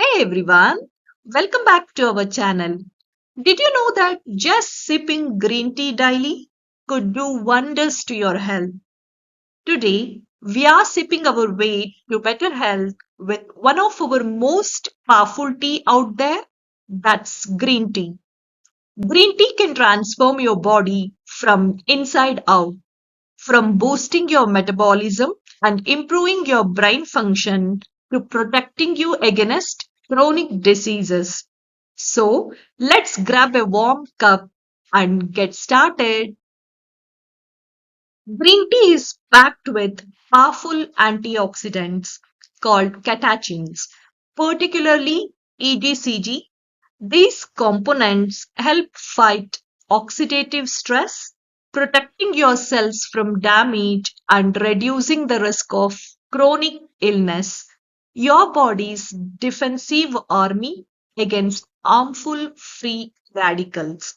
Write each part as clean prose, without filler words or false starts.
Hey everyone, welcome back to our channel. Did you know that just sipping green tea daily could do wonders to your health? Today, we are sipping our way to better health with one of our most powerful tea out there, that's green tea. Green tea can transform your body from inside out, from boosting your metabolism and improving your brain function to protecting you against chronic diseases. So, let's grab a warm cup and get started. Green tea is packed with powerful antioxidants called catechins, particularly EDCG. These components help fight oxidative stress, protecting your cells from damage and reducing the risk of chronic illness. Your body's defensive army against harmful free radicals.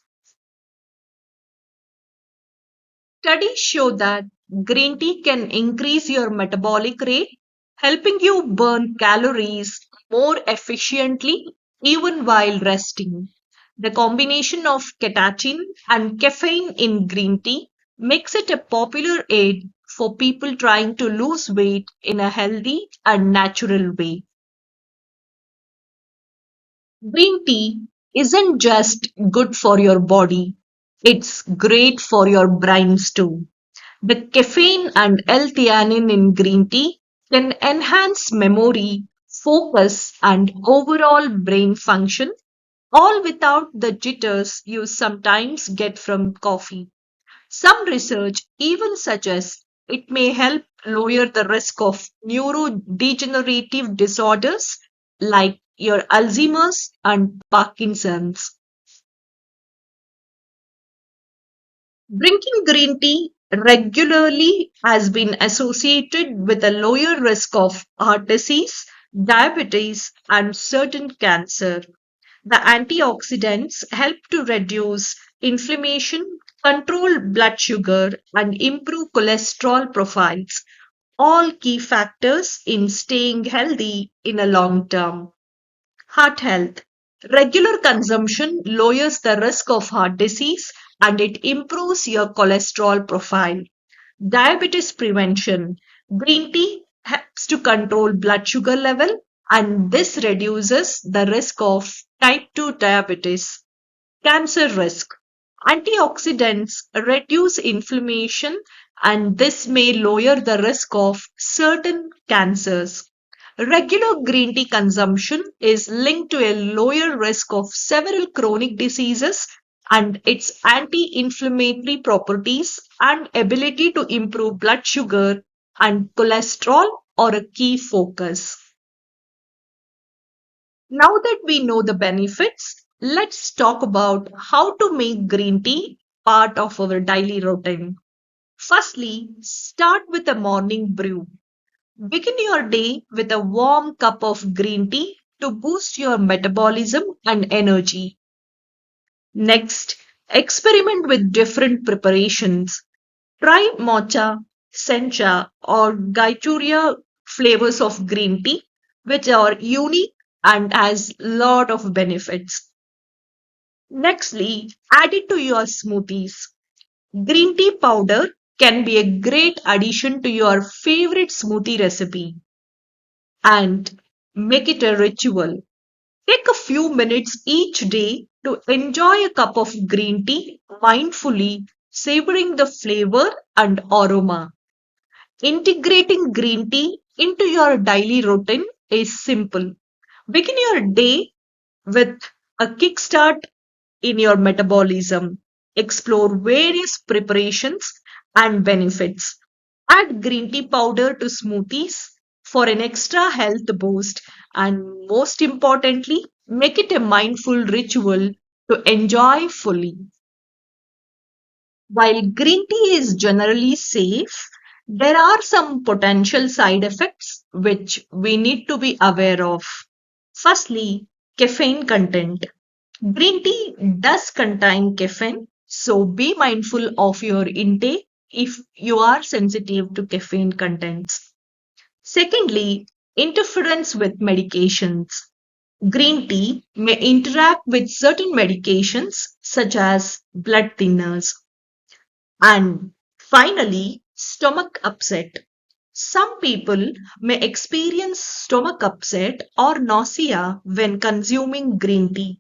Studies show that green tea can increase your metabolic rate, helping you burn calories more efficiently even while resting. The combination of catechin and caffeine in green tea makes it a popular aid for people trying to lose weight in a healthy and natural way. Green tea isn't just good for your body, it's great for your brains too. The caffeine and L-theanine in green tea can enhance memory, focus, and overall brain function, all without the jitters you sometimes get from coffee. Some research even suggests it may help lower the risk of neurodegenerative disorders like your Alzheimer's and Parkinson's. Drinking green tea regularly has been associated with a lower risk of heart disease, diabetes, and certain cancer. The antioxidants help to reduce inflammation, control blood sugar, and improve cholesterol profiles, all key factors in staying healthy in a long term. Heart health. Regular consumption lowers the risk of heart disease and it improves your cholesterol profile. Diabetes prevention. Green tea helps to control blood sugar level and this reduces the risk of type 2 diabetes. Cancer risk. Antioxidants reduce inflammation and this may lower the risk of certain cancers. Regular green tea consumption is linked to a lower risk of several chronic diseases and its anti-inflammatory properties and ability to improve blood sugar and cholesterol are a key focus. Now that we know the benefits, let's talk about how to make green tea part of our daily routine. Firstly, start with a morning brew. Begin your day with a warm cup of green tea to boost your metabolism and energy. Next, experiment with different preparations. Try matcha, sencha, or gaituria flavors of green tea, which are unique and has lot of benefits. Nextly, add it to your smoothies. Green tea powder can be a great addition to your favorite smoothie recipe and make it a ritual. Take a few minutes each day to enjoy a cup of green tea mindfully, savoring the flavor and aroma. Integrating green tea into your daily routine is simple. Begin your day with a kickstart in your metabolism. Explore various preparations and benefits. Add green tea powder to smoothies for an extra health boost, and most importantly, make it a mindful ritual to enjoy fully. While green tea is generally safe, there are some potential side effects which we need to be aware of. Firstly, caffeine content. Green tea does contain caffeine, so be mindful of your intake if you are sensitive to caffeine contents. Secondly, interference with medications. Green tea may interact with certain medications such as blood thinners. And finally, stomach upset. Some people may experience stomach upset or nausea when consuming green tea.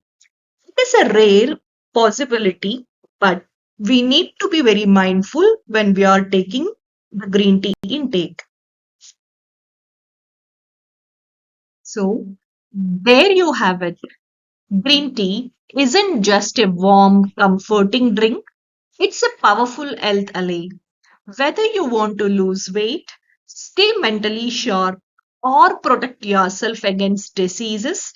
It is a rare possibility, but we need to be very mindful when we are taking the green tea intake. So, there you have it. Green tea isn't just a warm, comforting drink, it's a powerful health ally. Whether you want to lose weight, stay mentally sharp, or protect yourself against diseases,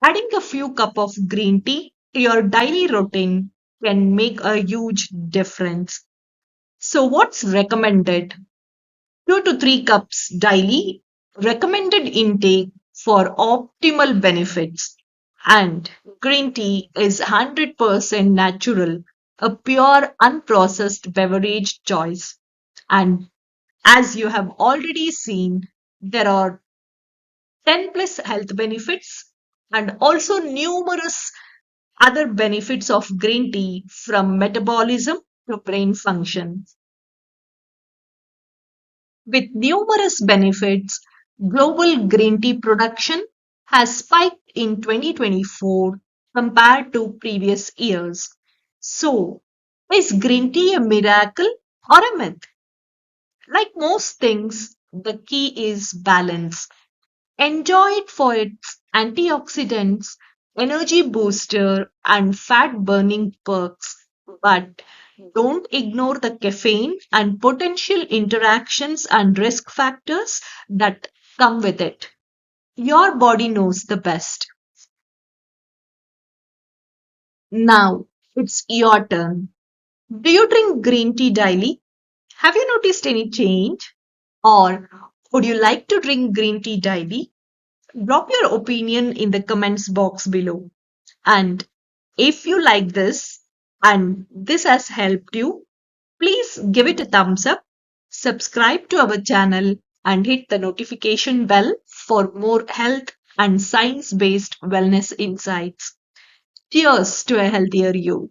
adding a few cups of green tea to your daily routine can make a huge difference. So, what's recommended? 2 to 3 cups daily, recommended intake for optimal benefits. And green tea is 100% natural, a pure, unprocessed beverage choice. And as you have already seen, there are 10 plus health benefits and also numerous other benefits of green tea from metabolism to brain function. With numerous benefits, global green tea production has spiked in 2024 compared to previous years. So, is green tea a miracle or a myth? Like most things, the key is balance. Enjoy it for its antioxidants, energy booster, and fat burning perks, but don't ignore the caffeine and potential interactions and risk factors that come with it. Your body knows the best. Now it's your turn. Do you drink green tea daily? Have you noticed any change? Or would you like to drink green tea daily? Drop your opinion in the comments box below. And if you like this and this has helped you, please give it a thumbs up, subscribe to our channel, and hit the notification bell for more health and science based wellness insights. Cheers to a healthier you.